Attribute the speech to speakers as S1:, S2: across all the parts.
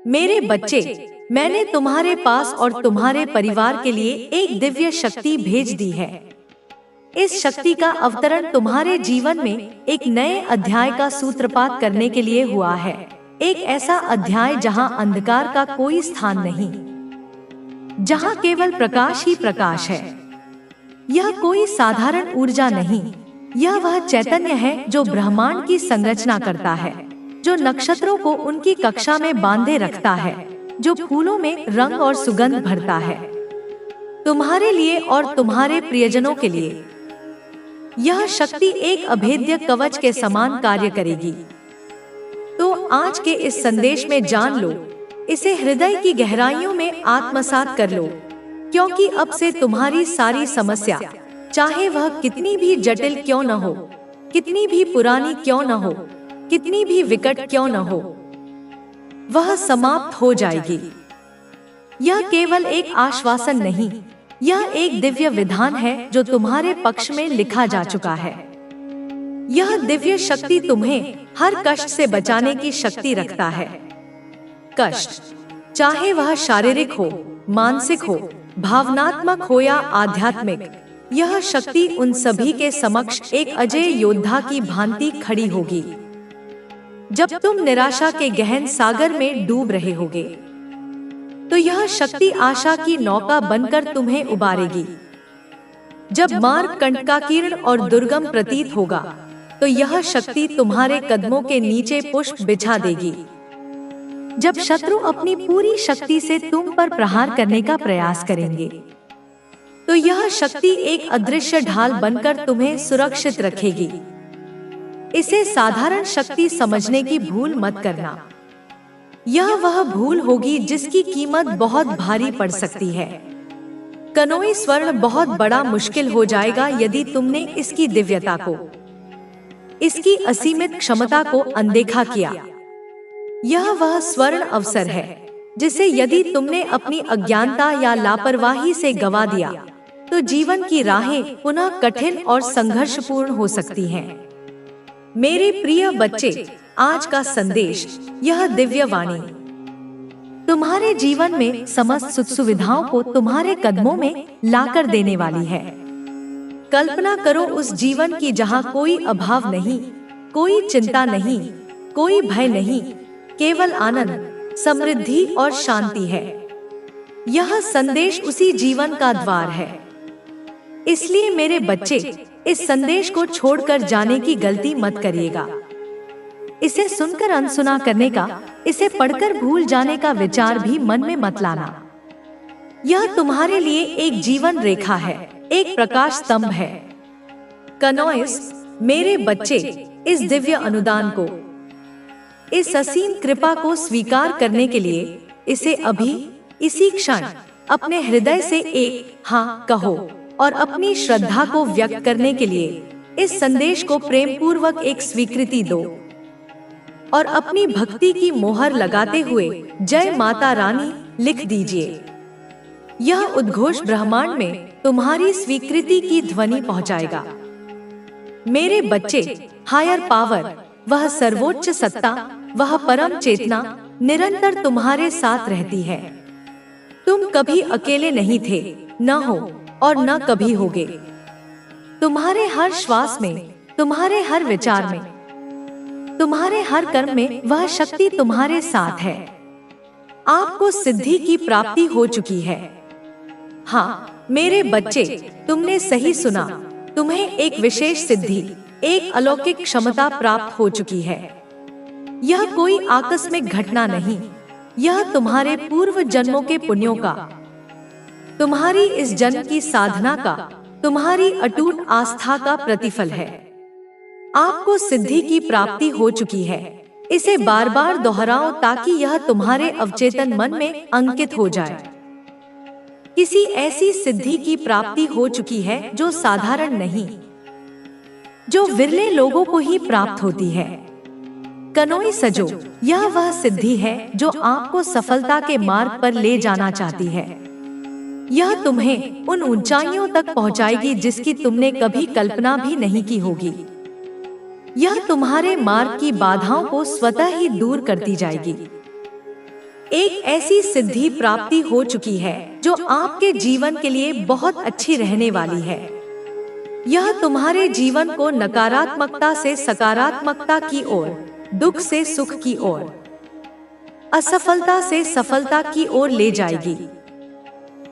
S1: मेरे बच्चे, मैंने तुम्हारे पास और तुम्हारे परिवार के लिए एक दिव्य शक्ति भेज दी है। इस शक्ति का अवतरण तुम्हारे जीवन में एक नए अध्याय का सूत्रपात करने के लिए हुआ है। एक ऐसा अध्याय जहां अंधकार का कोई स्थान नहीं, जहां केवल प्रकाश ही प्रकाश है। यह कोई साधारण ऊर्जा नहीं, यह वह चैतन्य है जो ब्रह्मांड की संरचना करता है, जो नक्षत्रों को उनकी कक्षा में बांधे रखता है, जो फूलों में रंग और सुगंध भरता है। तुम्हारे लिए और तुम्हारे प्रियजनों के लिए यह शक्ति एक अभेद्य कवच के समान कार्य करेगी। तो आज के इस संदेश में जान लो, इसे हृदय की गहराइयों में आत्मसात कर लो, क्योंकि अब से तुम्हारी सारी समस्या, चाहे वह कितनी भी जटिल क्यों न हो, कितनी भी पुरानी क्यों न हो, कितनी भी विकट क्यों न हो, वह समाप्त हो जाएगी। यह केवल एक आश्वासन नहीं, यह एक दिव्य विधान है जो तुम्हारे पक्ष में लिखा जा चुका है। यह दिव्य शक्ति तुम्हें हर कष्ट से बचाने की शक्ति रखता है। कष्ट, चाहे वह शारीरिक हो, मानसिक हो, भावनात्मक हो या आध्यात्मिक, यह शक्ति उन सभी के समक्ष एक अजय योद्धा की भांति खड़ी होगी। जब तुम निराशा के गहन सागर में डूब रहे होगे, तो यह शक्ति आशा की नौका बनकर तुम्हें उबारेगी। जब मार्ग कंटकाकीर्ण और दुर्गम प्रतीत होगा, तो यह शक्ति तुम्हारे कदमों के नीचे पुष्प बिछा देगी। जब शत्रु अपनी पूरी शक्ति से तुम पर प्रहार करने का प्रयास करेंगे, तो यह शक्ति एक अदृश्य ढाल बनकर तुम्हें सुरक्षित रखेगी। इसे साधारण शक्ति समझने की भूल मत करना। यह वह भूल होगी जिसकी कीमत बहुत भारी पड़ सकती है। कनोई स्वर्ण बहुत बड़ा मुश्किल हो जाएगा यदि तुमने इसकी दिव्यता को, इसकी असीमित क्षमता को अनदेखा किया। यह वह स्वर्ण अवसर है जिसे यदि तुमने अपनी अज्ञानता या लापरवाही से गवा दिया, तो जीवन की राहें पुनः कठिन और संघर्षपूर्ण हो सकती हैं। मेरे प्रिय बच्चे, आज का संदेश, यह दिव्य वाणी तुम्हारे जीवन में समस्त सुख सुविधाओं को तुम्हारे कदमों में लाकर देने वाली है। कल्पना करो उस जीवन की जहां कोई अभाव नहीं, कोई चिंता नहीं, कोई भय नहीं, केवल आनंद, समृद्धि और शांति है। यह संदेश उसी जीवन का द्वार है। इसलिए मेरे बच्चे, इस संदेश को छोड़कर जाने की गलती मत करिएगा। इसे सुनकर अनसुना करने का, इसे पढ़कर भूल जाने का विचार भी मन में मत लाना। यह तुम्हारे लिए एक जीवन रेखा है, एक प्रकाश स्तंभ है। कनोइस, मेरे बच्चे, इस दिव्य अनुदान को, इस असीम कृपा को स्वीकार करने के लिए इसे अभी, इसी क्षण अपने हृदय से एक हाँ कहो और अपनी श्रद्धा को व्यक्त करने के लिए इस संदेश को प्रेम पूर्वक एक स्वीकृति दो और अपनी भक्ति की मोहर लगाते हुए जय माता रानी लिख दीजिए। यह उद्घोष ब्रह्मांड में तुम्हारी स्वीकृति की ध्वनि पहुंचाएगा। मेरे बच्चे, हायर पावर, वह सर्वोच्च सत्ता, वह परम चेतना निरंतर तुम्हारे साथ रहती है। तुम कभी अकेले नहीं थे, न हो और न कभी होगे। तुम्हारे हर श्वास में, तुम्हारे हर विचार में, तुम्हारे हर कर्म में वह शक्ति तुम्हारे साथ है। आपको सिद्धि की प्राप्ति हो चुकी है। हाँ मेरे बच्चे, तुमने सही सुना, तुम्हें एक विशेष सिद्धि, एक अलौकिक क्षमता प्राप्त हो चुकी है। यह कोई आकस्मिक घटना नहीं, यह तुम्हारे पूर्व जन्मों के पुण्यों का, तुम्हारी इस जन्म की साधना का, तुम्हारी अटूट आस्था का प्रतिफल है। आपको सिद्धि की प्राप्ति हो चुकी है। इसे बार बार दोहराओ ताकि यह तुम्हारे अवचेतन मन में अंकित हो जाए। किसी ऐसी सिद्धि की प्राप्ति हो चुकी है जो साधारण नहीं, जो विरले लोगों को ही प्राप्त होती है। कनोई सजो, यह वह सिद्धि है जो आपको सफलता के मार्ग पर ले जाना चाहती है। यह तुम्हें उन ऊंचाइयों तक पहुंचाएगी जिसकी तुमने कभी कल्पना भी नहीं की होगी। यह तुम्हारे मार्ग की बाधाओं को स्वतः ही दूर करती जाएगी। एक ऐसी सिद्धि प्राप्ति हो चुकी है जो आपके जीवन के लिए बहुत अच्छी रहने वाली है। यह तुम्हारे जीवन को नकारात्मकता से सकारात्मकता की ओर, दुख से सुख की ओर, असफलता से सफलता की ओर ले जाएगी।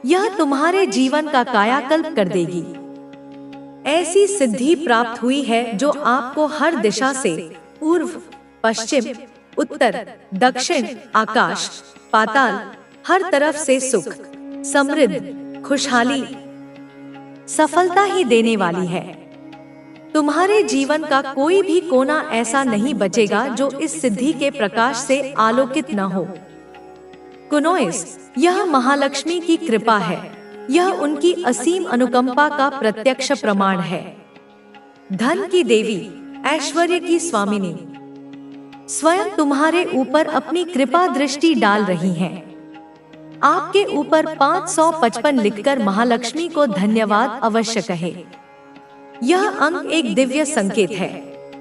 S1: यह तुम्हारे जीवन का कायाकल्प कर देगी। ऐसी सिद्धि प्राप्त हुई है जो आपको हर दिशा से, पूर्व, पश्चिम, उत्तर, दक्षिण, आकाश, पाताल, हर तरफ से सुख, समृद्धि, खुशहाली, सफलता ही देने वाली है। तुम्हारे जीवन का कोई भी कोना ऐसा नहीं बचेगा जो इस सिद्धि के प्रकाश से आलोकित न हो। कुनोइस, यह महालक्ष्मी की कृपा है। यह उनकी असीम अनुकंपा का प्रत्यक्ष प्रमाण है। धन की देवी, ऐश्वर्य की स्वामिनी स्वयं तुम्हारे ऊपर अपनी कृपा दृष्टि डाल रही हैं। आपके ऊपर 555 लिखकर महालक्ष्मी को धन्यवाद अवश्य कहे। यह अंक एक दिव्य संकेत है,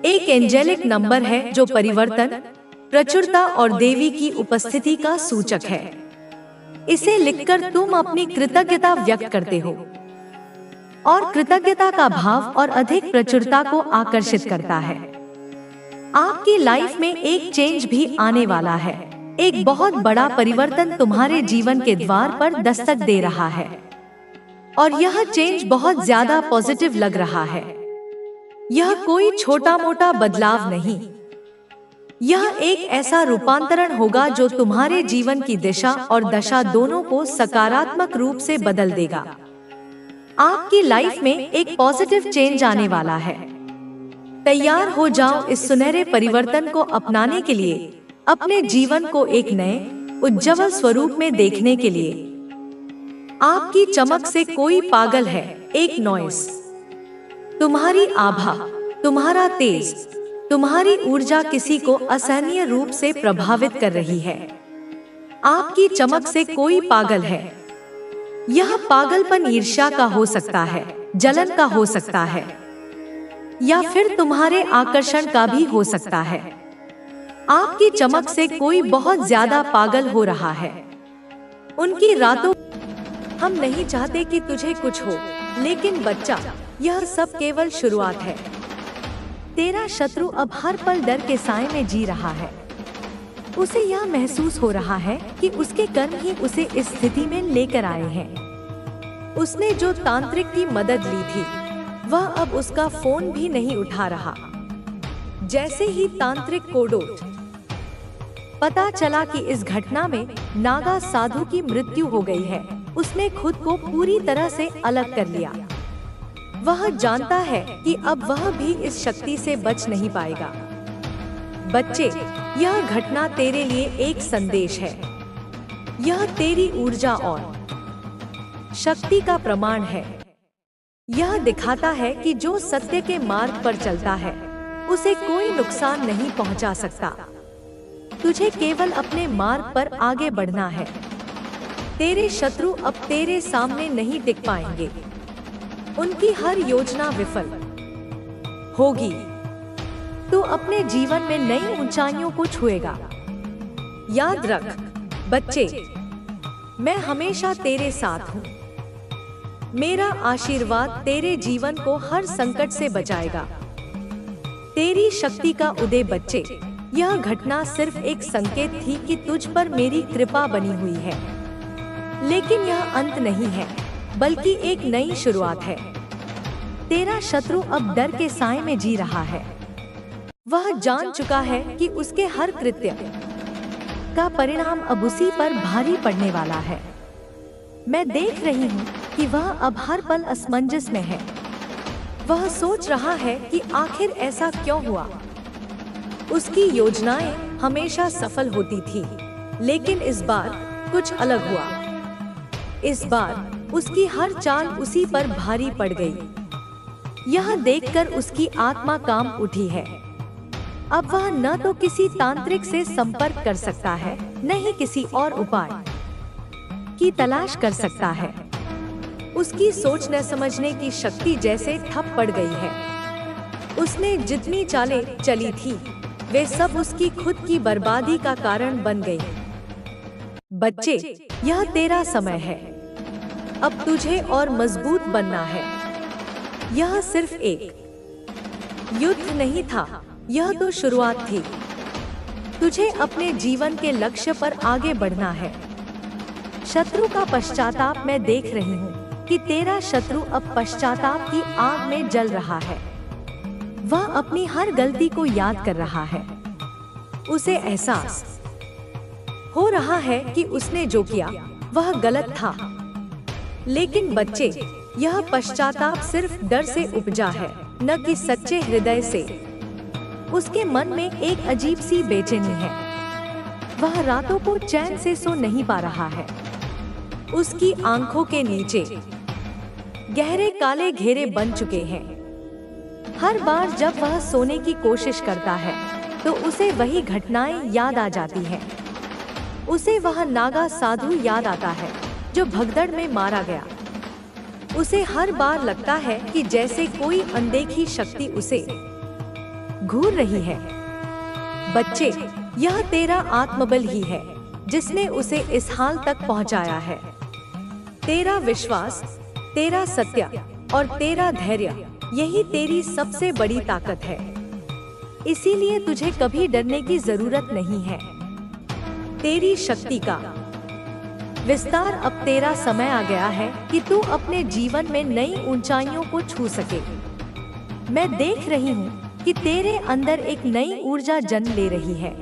S1: एक एंजेलिक नंबर है जो परिवर्तन, प्रचुरता और देवी की उपस्थिति का सूचक है। इसे लिखकर तुम अपनी कृतज्ञता व्यक्त करते हो और कृतज्ञता का भाव और अधिक प्रचुरता को आकर्षित करता है। आपकी लाइफ में एक चेंज भी आने वाला है। एक बहुत बड़ा परिवर्तन तुम्हारे जीवन के द्वार पर दस्तक दे रहा है और यह चेंज बहुत ज्यादा पॉजिटिव लग रहा है। यह कोई छोटा मोटा बदलाव नहीं, यह एक ऐसा रूपांतरण होगा जो तुम्हारे जीवन की दिशा और दशा दोनों को सकारात्मक रूप से बदल देगा। आपकी लाइफ में एक पॉजिटिव चेंज आने वाला है। तैयार हो जाओ इस सुनहरे परिवर्तन को अपनाने के लिए, अपने जीवन को एक नए उज्ज्वल स्वरूप में देखने के लिए। आपकी चमक से कोई पागल है। एक नॉइस, तुम्हारी आभा, तुम्हारा तेज, तुम्हारी ऊर्जा किसी को असहनीय रूप से प्रभावित कर रही है। आपकी चमक से कोई पागल है। यह पागलपन ईर्ष्या का हो सकता है, जलन का हो सकता है, या फिर तुम्हारे आकर्षण का भी हो सकता है। आपकी चमक से कोई बहुत ज्यादा पागल हो रहा है। उनकी रातों, हम नहीं चाहते कि तुझे कुछ हो, लेकिन बच्चा, यह सब केवल शुरुआत है। तेरा शत्रु अब हर पल डर के साए में जी रहा है। उसे यह महसूस हो रहा है कि उसके कर्म ही उसे इस स्थिति में लेकर आए हैं। उसने जो तांत्रिक की मदद ली थी, वह अब उसका फोन भी नहीं उठा रहा। जैसे ही तांत्रिक कोडो पता चला कि इस घटना में नागा साधु की मृत्यु हो गई है, उसने खुद को पूरी तरह से अलग कर लिया। वह जानता है कि अब वह भी इस शक्ति से बच नहीं पाएगा। बच्चे, यह घटना तेरे लिए एक संदेश है। यह तेरी ऊर्जा और शक्ति का प्रमाण है। यह दिखाता है कि जो सत्य के मार्ग पर चलता है, उसे कोई नुकसान नहीं पहुंचा सकता। तुझे केवल अपने मार्ग पर आगे बढ़ना है। तेरे शत्रु अब तेरे सामने नहीं टिक पाएंगे। उनकी हर योजना विफल होगी। तू अपने जीवन में नई ऊंचाइयों को छुएगा। याद रख बच्चे, मैं हमेशा तेरे साथ हूँ। मेरा आशीर्वाद तेरे जीवन को हर संकट से बचाएगा। तेरी शक्ति का उदय बच्चे, यह घटना सिर्फ एक संकेत थी कि तुझ पर मेरी कृपा बनी हुई है, लेकिन यह अंत नहीं है, बल्कि एक नई शुरुआत है। तेरा शत्रु अब डर के साए में जी रहा है। वह जान चुका है कि उसके हर कृत्य का परिणाम अब उसी पर भारी पड़ने वाला है। मैं देख रही हूँ कि वह अब हर पल असमंजस में है। वह सोच रहा है कि आखिर ऐसा क्यों हुआ। उसकी योजनाएं हमेशा सफल होती थी, लेकिन इस बार कुछ अलग हुआ। इस बार उसकी हर चाल उसी पर भारी पड़ गई। यह देखकर उसकी आत्मा कांप उठी है। अब वह न तो किसी तांत्रिक से संपर्क कर सकता है, न ही किसी और उपाय की तलाश कर सकता है। उसकी सोच न समझने की शक्ति जैसे ठप पड़ गई है। उसने जितनी चालें चली थी, वे सब उसकी खुद की बर्बादी का कारण बन गई। बच्चे, यह तेरा समय है। अब तुझे और मजबूत बनना है। यह सिर्फ एक युद्ध नहीं था, यह तो शुरुआत थी। तुझे अपने जीवन के लक्ष्य पर आगे बढ़ना है। शत्रु का पश्चाताप मैं देख रही हूँ कि तेरा शत्रु अब पश्चाताप की आग में जल रहा है। वह अपनी हर गलती को याद कर रहा है। उसे एहसास हो रहा है कि उसने जो किया वह गलत था। लेकिन बच्चे, यह पश्चाताप सिर्फ डर से उपजा है, न कि सच्चे हृदय से। उसके मन में एक अजीब सी बेचैनी है। वह रातों को चैन से सो नहीं पा रहा है। उसकी आंखों के नीचे गहरे काले घेरे बन चुके हैं। हर बार जब वह सोने की कोशिश करता है तो उसे वही घटनाएं याद आ जाती हैं। उसे वह नागा साधु याद आता है जो भगदड़ में मारा गया। उसे हर बार लगता है कि जैसे कोई अनदेखी शक्ति उसे घूर रही है। बच्चे, यह तेरा आत्मबल ही है जिसने उसे इस हाल तक पहुंचाया है। तेरा विश्वास, तेरा सत्य और तेरा धैर्य, यही तेरी सबसे बड़ी ताकत है। इसीलिए तुझे कभी डरने की जरूरत नहीं है। तेरी शक्ति का विस्तार, अब तेरा समय आ गया है कि तू अपने जीवन में नई ऊंचाइयों को छू सके। मैं देख रही हूँ कि तेरे अंदर एक नई ऊर्जा जन्म ले रही है।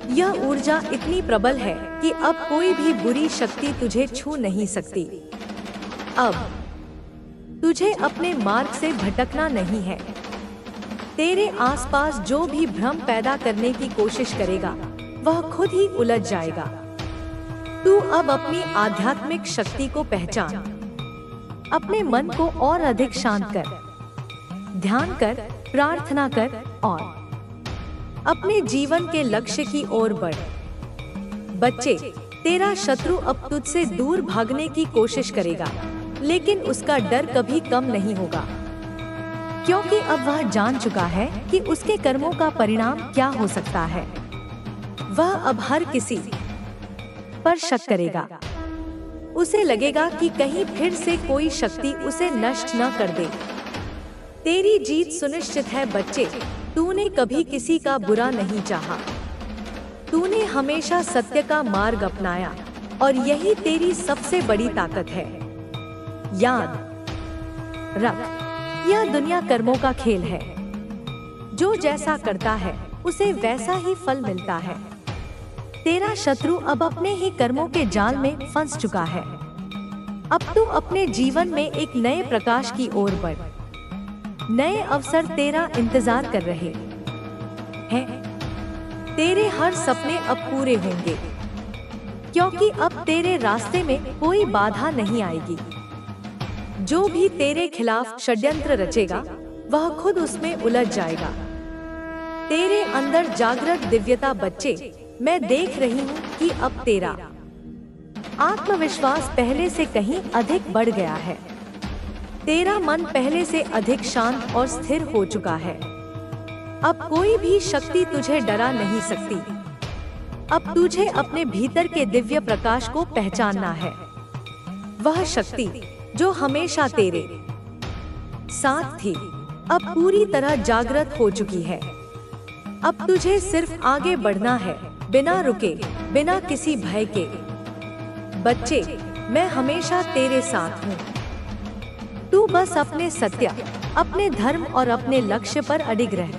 S1: यह ऊर्जा इतनी प्रबल है कि अब कोई भी बुरी शक्ति तुझे छू नहीं सकती। अब तुझे अपने मार्ग से भटकना नहीं है। तेरे आसपास जो भी भ्रम पैदा करने की कोशिश करेगा वह खुद ही उलझ जाएगा। तू अब अपनी आध्यात्मिक शक्ति को पहचान। अपने मन को और अधिक शांत कर, ध्यान कर, प्रार्थना कर और अपने जीवन के लक्ष्य की ओर बढ़। बच्चे, तेरा शत्रु अब तुझसे दूर भागने की कोशिश करेगा, लेकिन उसका डर कभी कम नहीं होगा, क्योंकि अब वह जान चुका है कि उसके कर्मों का परिणाम क्या हो सकता है। वह अब हर किसी पर शक करेगा। उसे लगेगा कि कहीं फिर से कोई शक्ति उसे नष्ट न कर दे। तेरी जीत सुनिश्चित है बच्चे। तूने कभी किसी का बुरा नहीं चाहा। तूने हमेशा सत्य का मार्ग अपनाया और यही तेरी सबसे बड़ी ताकत है। याद रख, यह दुनिया कर्मों का खेल है। जो जैसा करता है उसे वैसा ही फल मिलता है। तेरा शत्रु अब अपने ही कर्मों के जाल में फंस चुका है। अब तू अपने जीवन में एक नए प्रकाश की ओर बढ़। नए अवसर तेरा इंतजार कर रहे हैं। तेरे हर सपने अब पूरे होंगे, क्योंकि अब तेरे रास्ते में कोई बाधा नहीं आएगी। जो भी तेरे खिलाफ षड्यंत्र रचेगा वह खुद उसमें उलझ जाएगा। तेरे अंदर जागृत दिव्यता बच्चे, मैं देख रही हूँ कि अब तेरा आत्मविश्वास पहले से कहीं अधिक बढ़ गया है। तेरा मन पहले से अधिक शांत और स्थिर हो चुका है। अब कोई भी शक्ति तुझे डरा नहीं सकती। अब तुझे अपने भीतर के दिव्य प्रकाश को पहचानना है। वह शक्ति जो हमेशा तेरे साथ थी, अब पूरी तरह जागृत हो चुकी है। अब तुझे सिर्फ आगे बढ़ना है, बिना रुके, बिना किसी भय के। बच्चे, मैं हमेशा तेरे साथ हूँ। तू बस अपने सत्य, अपने धर्म और अपने लक्ष्य पर अडिग रह।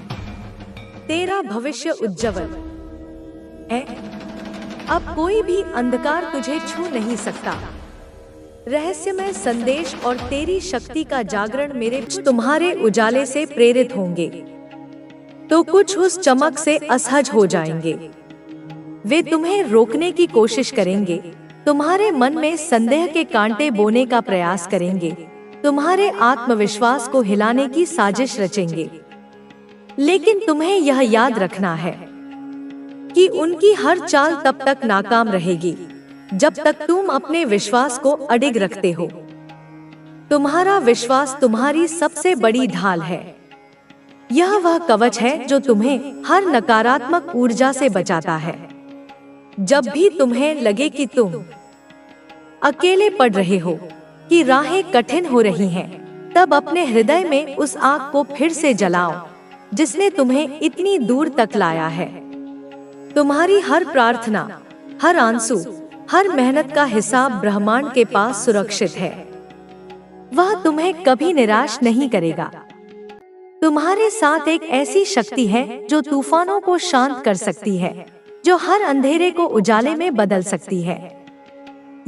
S1: तेरा भविष्य उज्जवल है। अब कोई भी अंधकार तुझे छू नहीं सकता। रहस्यमय संदेश और तेरी शक्ति का जागरण मेरे तुम्हारे उजाले से प्रेरित होंगे, तो कुछ उस चमक से असहज हो जाएंगे। वे तुम्हें रोकने की कोशिश करेंगे, तुम्हारे मन में संदेह के कांटे बोने का प्रयास करेंगे, तुम्हारे आत्मविश्वास को हिलाने की साजिश रचेंगे। लेकिन तुम्हें यह याद रखना है कि उनकी हर चाल तब तक नाकाम रहेगी जब तक तुम अपने विश्वास को अडिग रखते हो। तुम्हारा विश्वास तुम्हारी सबसे बड़ी ढाल है। यह वह कवच है जो तुम्हें हर नकारात्मक ऊर्जा से बचाता है। जब भी तुम्हें लगे कि तुम अकेले पड़ रहे हो, कि राहें कठिन हो रही हैं, तब अपने हृदय में उस आग को फिर से जलाओ जिसने तुम्हें इतनी दूर तक लाया है। तुम्हारी हर प्रार्थना, हर आंसू, हर मेहनत का हिसाब ब्रह्मांड के पास सुरक्षित है। वह तुम्हें कभी निराश नहीं करेगा। तुम्हारे साथ एक ऐसी शक्ति है जो तूफानों को शांत कर सकती है, जो हर अंधेरे को उजाले में बदल सकती है।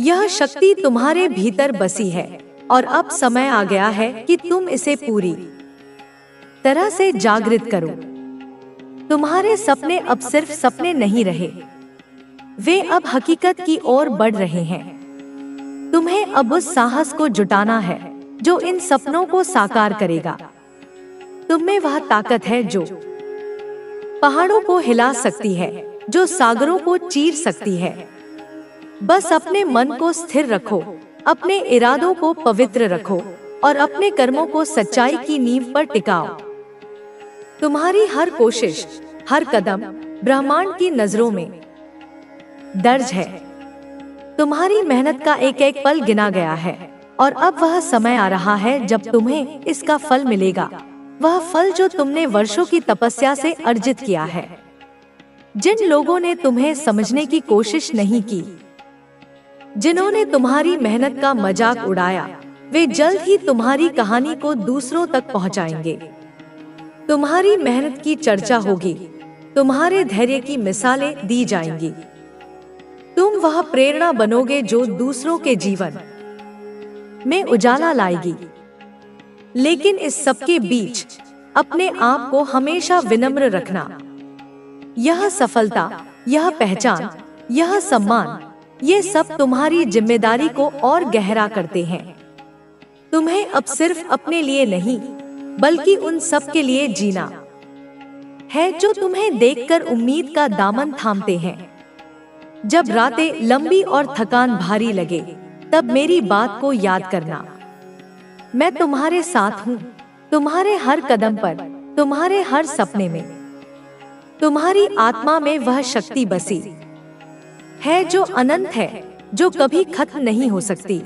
S1: यह शक्ति तुम्हारे भीतर बसी है और अब समय आ गया है कि तुम इसे पूरी तरह से जागृत करो। तुम्हारे सपने अब सिर्फ सपने नहीं रहे, वे अब हकीकत की ओर बढ़ रहे हैं। तुम्हें अब उस साहस को जुटाना है जो इन सपनों को साकार करेगा। तुम में वह ताकत है जो पहाड़ों को हिला सकती है, जो सागरों को चीर सकती है। बस अपने मन को स्थिर रखो, अपने इरादों को पवित्र रखो और अपने कर्मों को सच्चाई की नींव पर टिकाओ। तुम्हारी हर कोशिश, हर कदम ब्रह्मांड की नजरों में दर्ज है। तुम्हारी मेहनत का एक एक पल गिना गया है और अब वह समय आ रहा है जब तुम्हें इसका फल मिलेगा, वह फल जो तुमने वर्षों की तपस्या से अर्जित किया है। जिन लोगों ने तुम्हें समझने की कोशिश नहीं की, जिन्होंने तुम्हारी मेहनत का मजाक उड़ाया, वे जल्द ही तुम्हारी कहानी को दूसरों तक पहुंचाएंगे। तुम्हारी मेहनत की चर्चा होगी, तुम्हारे धैर्य की मिसालें दी जाएंगी। तुम वह प्रेरणा बनोगे जो दूसरों के जीवन में उजाला लाएगी। लेकिन इस सबके बीच अपने आप को हमेशा विनम्र रखना। यह सफलता, यह पहचान, यह सम्मान, ये सब तुम्हारी जिम्मेदारी को और गहरा करते हैं। तुम्हें अब सिर्फ अपने लिए नहीं, बल्कि उन सब के लिए जीना है जो तुम्हें देखकर उम्मीद का दामन थामते हैं। जब रातें लंबी और थकान भारी लगे, तब मेरी बात को याद करना। मैं तुम्हारे साथ हूँ, तुम्हारे हर कदम पर, तुम्हारे हर सपने में। तुम्हारी आत्मा में वह शक्ति बसी है जो अनंत है, जो कभी खत्म नहीं हो सकती।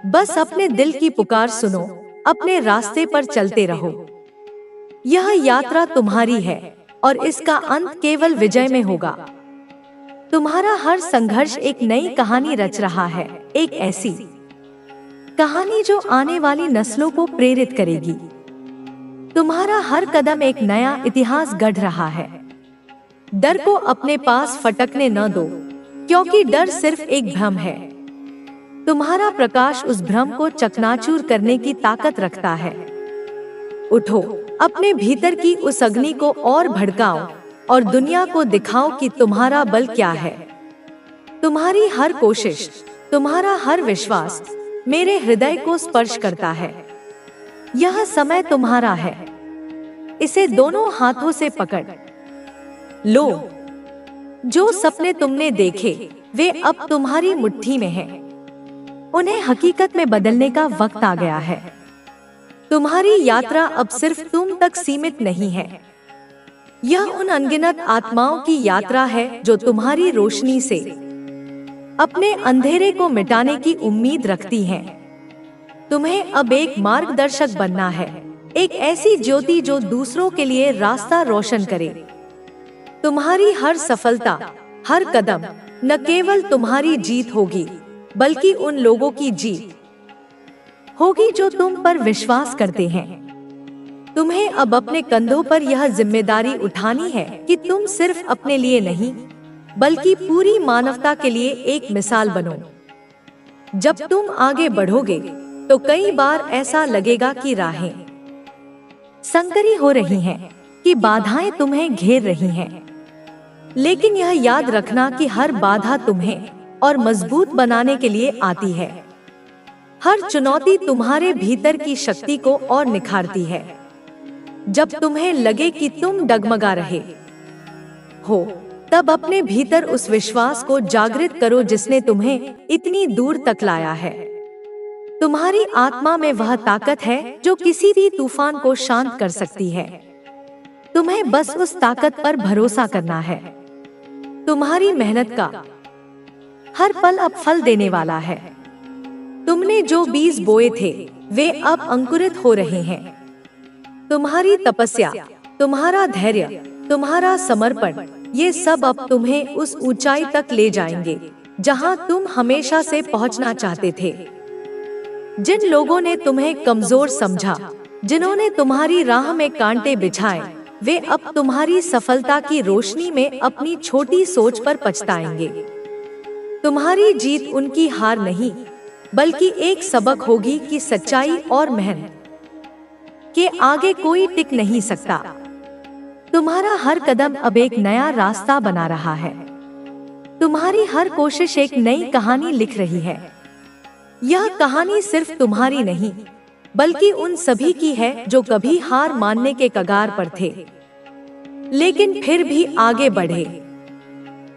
S1: बस अपने दिल की पुकार सुनो, अपने रास्ते पर चलते रहो। यह यात्रा तुम्हारी है और इसका अंत केवल विजय में होगा। तुम्हारा हर संघर्ष एक नई कहानी रच रहा है, एक ऐसी कहानी जो आने वाली नस्लों को प्रेरित करेगी। तुम्हारा हर कदम एक नया इतिहास गढ़ रहा है। डर को अपने पास फटकने न दो, क्योंकि डर सिर्फ एक भ्रम है। तुम्हारा प्रकाश उस भ्रम को चकनाचूर करने की ताकत रखता है। उठो, अपने भीतर की उस अग्नि को और भड़काओ और दुनिया को दिखाओ कि तुम्हारा बल क्या है। तुम्हारी हर कोशिश, तुम्हारा हर विश्वास मेरे हृदय को स्पर्श करता है। यह समय तुम्हारा है, इसे दोनों हाथों से पकड़ लो। जो सपने तुमने देखे, वे अब तुम्हारी मुट्ठी में हैं। उन्हें हकीकत में बदलने का वक्त आ गया है। तुम्हारी यात्रा अब सिर्फ तुम तक सीमित नहीं है। यह उन अनगिनत आत्माओं की यात्रा है जो तुम्हारी रोशनी से अपने अंधेरे को मिटाने की उम्मीद रखती हैं। तुम्हें अब एक मार्गदर्शक बनना है, एक ऐसी ज्योति जो दूसरों के लिए रास्ता रोशन करे। तुम्हारी हर सफलता, हर कदम न केवल तुम्हारी जीत होगी, बल्कि उन लोगों की जीत होगी जो तुम पर विश्वास करते हैं। तुम्हें अब अपने कंधों पर यह जिम्मेदारी उठानी है कि तुम सिर्फ अपने लिए नहीं, बल्कि पूरी मानवता के लिए एक मिसाल बनो। जब तुम आगे बढ़ोगे, तो कई बार ऐसा लगेगा कि राहें संकरी हो रही हैं, कि बाधाएं तुम्हें घेर रही हैं। लेकिन यह याद रखना कि हर बाधा तुम्हें और मजबूत बनाने के लिए आती है। हर चुनौती तुम्हारे भीतर की शक्ति को और निखारती है। जब तुम्हें लगे कि तुम डगमगा रहे हो, तब अपने भीतर उस विश्वास को जागृत करो जिसने तुम्हें इतनी दूर तक लाया है। तुम्हारी आत्मा में वह ताकत है जो किसी भी तूफान को शांत कर सकती है। तुम्हें बस उस ताकत पर भरोसा करना है। तुम्हारी मेहनत का हर पल अब फल देने वाला है। तुमने जो बीज बोए थे वे अब अंकुरित हो रहे हैं। तुम्हारी तपस्या, तुम्हारा धैर्य, तुम्हारा समर्पण, ये सब अब तुम्हें उस ऊंचाई तक ले जाएंगे जहां तुम हमेशा से पहुंचना चाहते थे। जिन लोगों ने तुम्हें कमजोर समझा, जिन्होंने तुम्हारी राह में कांटे बिछाए, वे अब तुम्हारी सफलता की रोशनी में अपनी छोटी सोच पर पछताएंगे। तुम्हारी जीत उनकी हार नहीं, बल्कि एक सबक होगी कि सच्चाई और मेहनत के आगे कोई टिक नहीं सकता। तुम्हारा हर कदम अब एक नया रास्ता बना रहा है। तुम्हारी हर कोशिश एक नई कहानी लिख रही है। यह कहानी सिर्फ तुम्हारी नहीं, बल्कि उन सभी की है जो कभी हार मानने के कगार पर थे, लेकिन फिर भी आगे बढ़े।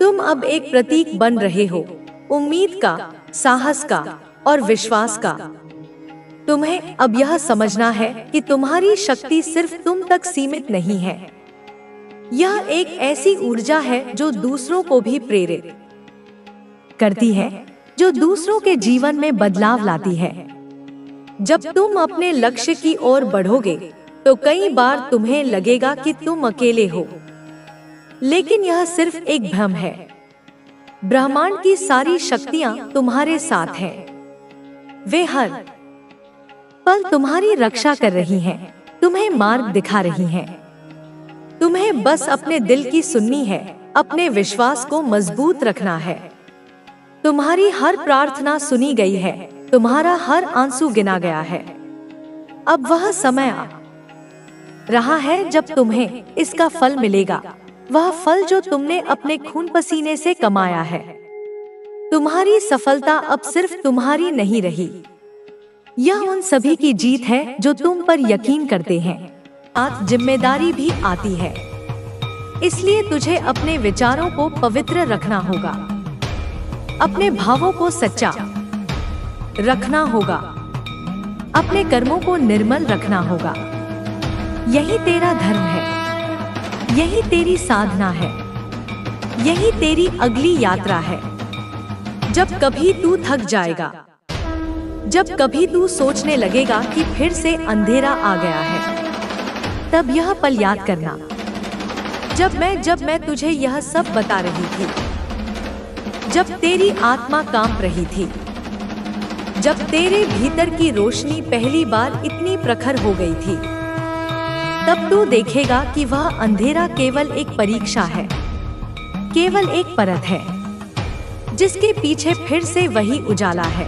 S1: तुम अब एक प्रतीक बन रहे हो, उम्मीद का, साहस का और विश्वास का। तुम्हें अब यह समझना है कि तुम्हारी शक्ति सिर्फ तुम तक सीमित नहीं है। यह एक ऐसी ऊर्जा है जो दूसरों को भी प्रेरित करती है, जो दूसरों के जीवन में बदलाव लाती है। जब तुम अपने लक्ष्य की ओर बढ़ोगे तो कई बार तुम्हें लगेगा कि तुम अकेले हो, लेकिन यह सिर्फ एक भ्रम है। ब्रह्मांड की सारी शक्तियां तुम्हारे साथ हैं। वे हर पल तुम्हारी रक्षा कर रही हैं, तुम्हें मार्ग दिखा रही हैं। तुम्हें बस अपने दिल की सुननी है, अपने विश्वास को मजबूत रखना है। तुम्हारी हर प्रार्थना सुनी गई है, तुम्हारा हर आंसू गिना गया है। अब वह समय आ रहा है जब तुम्हें इसका फल मिलेगा, वह फल जो तुमने अपने खून पसीने से कमाया है। तुम्हारी सफलता अब सिर्फ तुम्हारी नहीं रही, यह उन सभी की जीत है जो तुम पर यकीन करते हैं। आज जिम्मेदारी भी आती है, इसलिए तुझे अपने विचारों को पवित्र रखना होगा, अपने भावों को सच्चा रखना होगा, अपने कर्मों को निर्मल रखना होगा। यही तेरा धर्म है, यही तेरी साधना है, यही तेरी अगली यात्रा है। जब कभी तू थक जाएगा, जब कभी तू सोचने लगेगा कि फिर से अंधेरा आ गया है, तब यह पल याद करना, जब मैं तुझे यह सब बता रही थी, जब तेरी आत्मा कांप रही थी, जब तेरे भीतर की रोशनी पहली बार इतनी प्रखर हो गई थी, तब तू देखेगा कि वह अंधेरा केवल एक परीक्षा है, केवल एक परत है, जिसके पीछे फिर से वही उजाला है,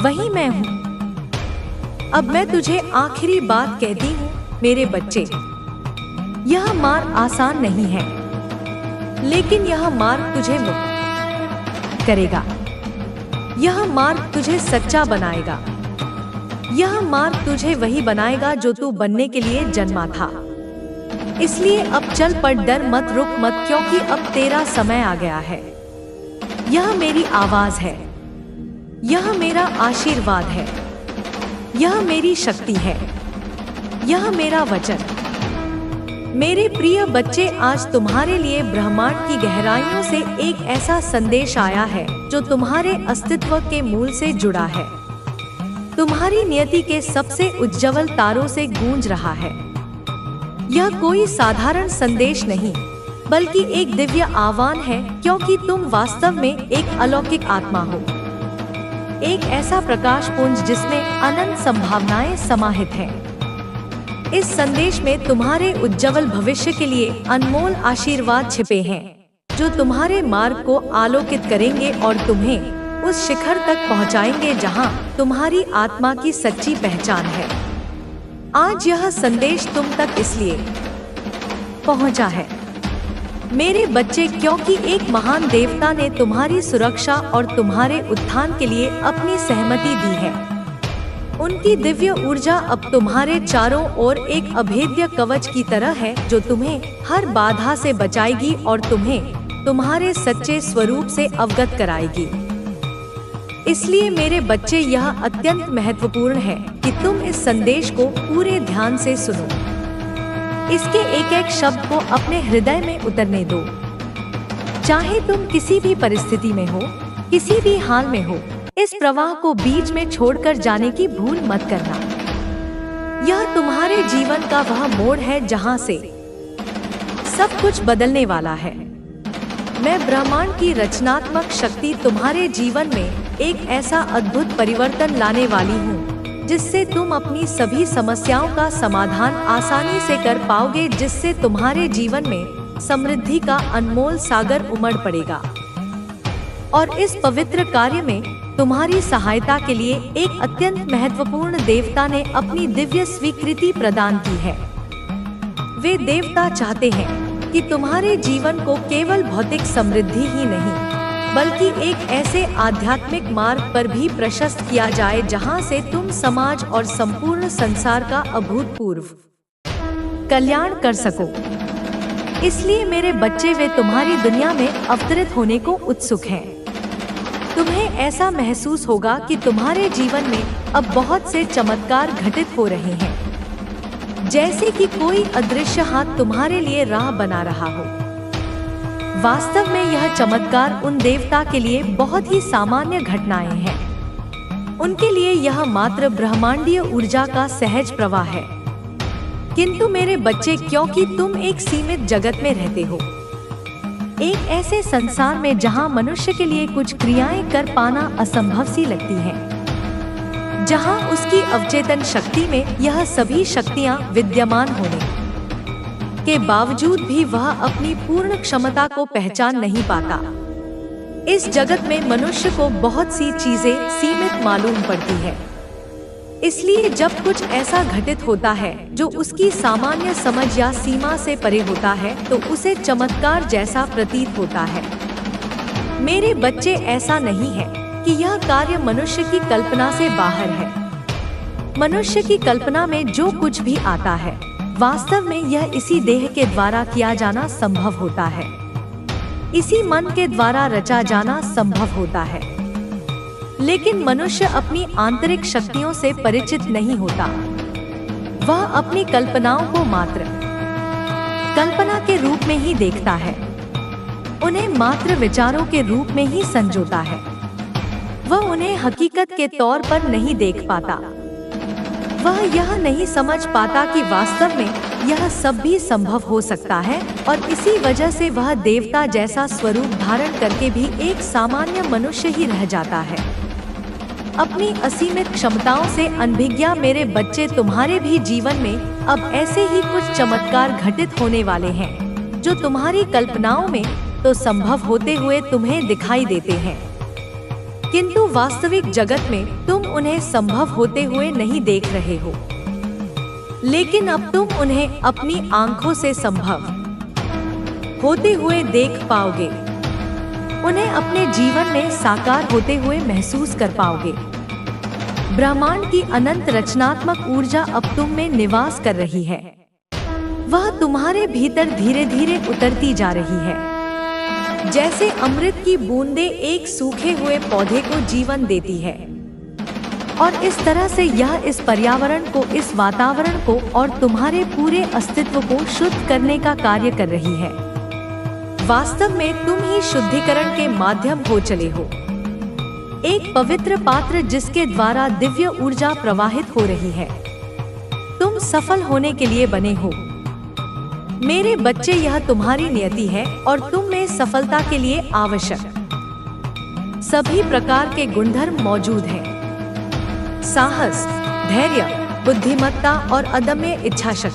S1: वही मैं हूँ। अब मैं तुझे आखिरी बात कहती हूँ, मेरे बच्चे, यह मार्ग आसान नहीं है, लेकिन यह मार्ग तुझे मुक्त करेगा। यह मार्ग तुझे सच्चा बनाएगा। यह मार्ग तुझे वही बनाएगा जो तू बनने के लिए जन्मा था। इसलिए अब चल पड़, डर मत, रुक मत, क्योंकि अब तेरा समय आ गया है। यह मेरी आवाज है, यह मेरा आशीर्वाद है, यह मेरी शक्ति है, यह मेरा वचन। मेरे प्रिय बच्चे, आज तुम्हारे लिए ब्रह्मांड की गहराइयों से एक ऐसा संदेश आया है जो तुम्हारे अस्तित्व के मूल से जुड़ा है, तुम्हारी नियति के सबसे उज्जवल तारों से गूंज रहा है। यह कोई साधारण संदेश नहीं, बल्कि एक दिव्य आह्वान है, क्योंकि तुम वास्तव में एक अलौकिक आत्मा हो, एक ऐसा प्रकाश पुंज जिसमें अनंत संभावनाएं समाहित हैं। इस संदेश में तुम्हारे उज्जवल भविष्य के लिए अनमोल आशीर्वाद छिपे हैं, जो तुम्हारे मार्ग को आलोकित करेंगे और तुम्हें उस शिखर तक पहुंचाएंगे जहां तुम्हारी आत्मा की सच्ची पहचान है। आज यह संदेश तुम तक इसलिए पहुंचा है, मेरे बच्चे, क्योंकि एक महान देवता ने तुम्हारी सुरक्षा और तुम्हारे उत्थान के लिए अपनी सहमति दी है। उनकी दिव्य ऊर्जा अब तुम्हारे चारों ओर एक अभेद्य कवच की तरह है, जो तुम्हें हर बाधा से बचाएगी और तुम्हें तुम्हारे सच्चे स्वरूप से अवगत कराएगी। इसलिए मेरे बच्चे, यह अत्यंत महत्वपूर्ण है कि तुम इस संदेश को पूरे ध्यान से सुनो। इसके एक एक शब्द को अपने हृदय में उतरने दो। चाहे तुम किसी भी परिस्थिति में हो, किसी भी हाल में हो, इस प्रवाह को बीच में छोड़कर जाने की भूल मत करना। यह तुम्हारे जीवन का वह मोड़ है जहां से सब कुछ बदलने वाला है। मैं ब्रह्मांड की रचनात्मक शक्ति तुम्हारे जीवन में एक ऐसा अद्भुत परिवर्तन लाने वाली हूँ जिससे तुम अपनी सभी समस्याओं का समाधान आसानी से कर पाओगे, जिससे तुम्हारे जीवन में समृद्धि का अनमोल सागर उमड़ पड़ेगा। और इस पवित्र कार्य में तुम्हारी सहायता के लिए एक अत्यंत महत्वपूर्ण देवता ने अपनी दिव्य स्वीकृति प्रदान की है। वे देवता चाहते हैं कि तुम्हारे जीवन को केवल भौतिक समृद्धि ही नहीं, बल्कि एक ऐसे आध्यात्मिक मार्ग पर भी प्रशस्त किया जाए जहां से तुम समाज और संपूर्ण संसार का अभूतपूर्व कल्याण कर सको। इसलिए मेरे बच्चे, वे तुम्हारी दुनिया में अवतरित होने को उत्सुक हैं। तुम्हें ऐसा महसूस होगा कि तुम्हारे जीवन में अब बहुत से चमत्कार घटित हो रहे हैं, जैसे कि कोई अदृश्य हाथ तुम्हारे लिए राह बना रहा हो। वास्तव में यह चमत्कार उन देवता के लिए बहुत ही सामान्य घटनाएं हैं। उनके लिए यह मात्र ब्रह्मांडीय ऊर्जा का सहज प्रवाह है। किंतु मेरे बच्चे, क्योंकि तुम एक सीमित जगत में रहते हो, एक ऐसे संसार में जहां मनुष्य के लिए कुछ क्रियाएं कर पाना असंभव सी लगती हैं, जहां उसकी अवचेतन शक्ति में यह सभी शक्तियां विद्यमान होने के बावजूद भी वह अपनी पूर्ण क्षमता को पहचान नहीं पाता। इस जगत में मनुष्य को बहुत सी चीजें सीमित मालूम पड़ती है। इसलिए जब कुछ ऐसा घटित होता है जो उसकी सामान्य समझ या सीमा से परे होता है, तो उसे चमत्कार जैसा प्रतीत होता है। मेरे बच्चे, ऐसा नहीं है कि यह कार्य मनुष्य की कल्पना से बाहर है। मनुष्य की कल्पना में जो कुछ भी आता है, वास्तव में यह इसी देह के द्वारा किया जाना संभव होता है, इसी मन के द्वारा रचा जाना संभव होता है। लेकिन मनुष्य अपनी आंतरिक शक्तियों से परिचित नहीं होता। वह अपनी कल्पनाओं को मात्र कल्पना के रूप में ही देखता है, उन्हें मात्र विचारों के रूप में ही संजोता है। वह उन्हें हकीकत के तौर पर नहीं देख पाता। वह यह नहीं समझ पाता कि वास्तव में यह सब भी संभव हो सकता है, और इसी वजह से वह देवता जैसा स्वरूप धारण करके भी एक सामान्य मनुष्य ही रह जाता है। अपनी असीमित क्षमताओं से अनभिज्ञ मेरे बच्चे, तुम्हारे भी जीवन में अब ऐसे ही कुछ चमत्कार घटित होने वाले हैं जो तुम्हारी कल्पनाओं में तो संभव होते हुए तुम्हें दिखाई देते हैं, किंतु वास्तविक जगत में तुम उन्हें संभव होते हुए नहीं देख रहे हो। लेकिन अब तुम उन्हें अपनी आंखों से संभव होते हुए देख पाओगे, उन्हें अपने जीवन में साकार होते हुए महसूस कर पाओगे। ब्रह्मांड की अनंत रचनात्मक ऊर्जा अब तुम में निवास कर रही है। वह तुम्हारे भीतर धीरे धीरे उतरती जा रही है, जैसे अमृत की बूंदें एक सूखे हुए पौधे को जीवन देती है। और इस तरह से यह इस पर्यावरण को, इस वातावरण को और तुम्हारे पूरे अस्तित्व को शुद्ध करने का कार्य कर रही है। वास्तव में तुम ही शुद्धिकरण के माध्यम हो चले हो, एक पवित्र पात्र जिसके द्वारा दिव्य ऊर्जा प्रवाहित हो रही है। तुम सफल होने के लिए बने हो मेरे बच्चे। यह तुम्हारी नियति है और तुम में सफलता के लिए आवश्यक सभी प्रकार के गुणधर्म मौजूद हैं। साहस, धैर्य, बुद्धिमत्ता और अदम्य इच्छाशक्ति।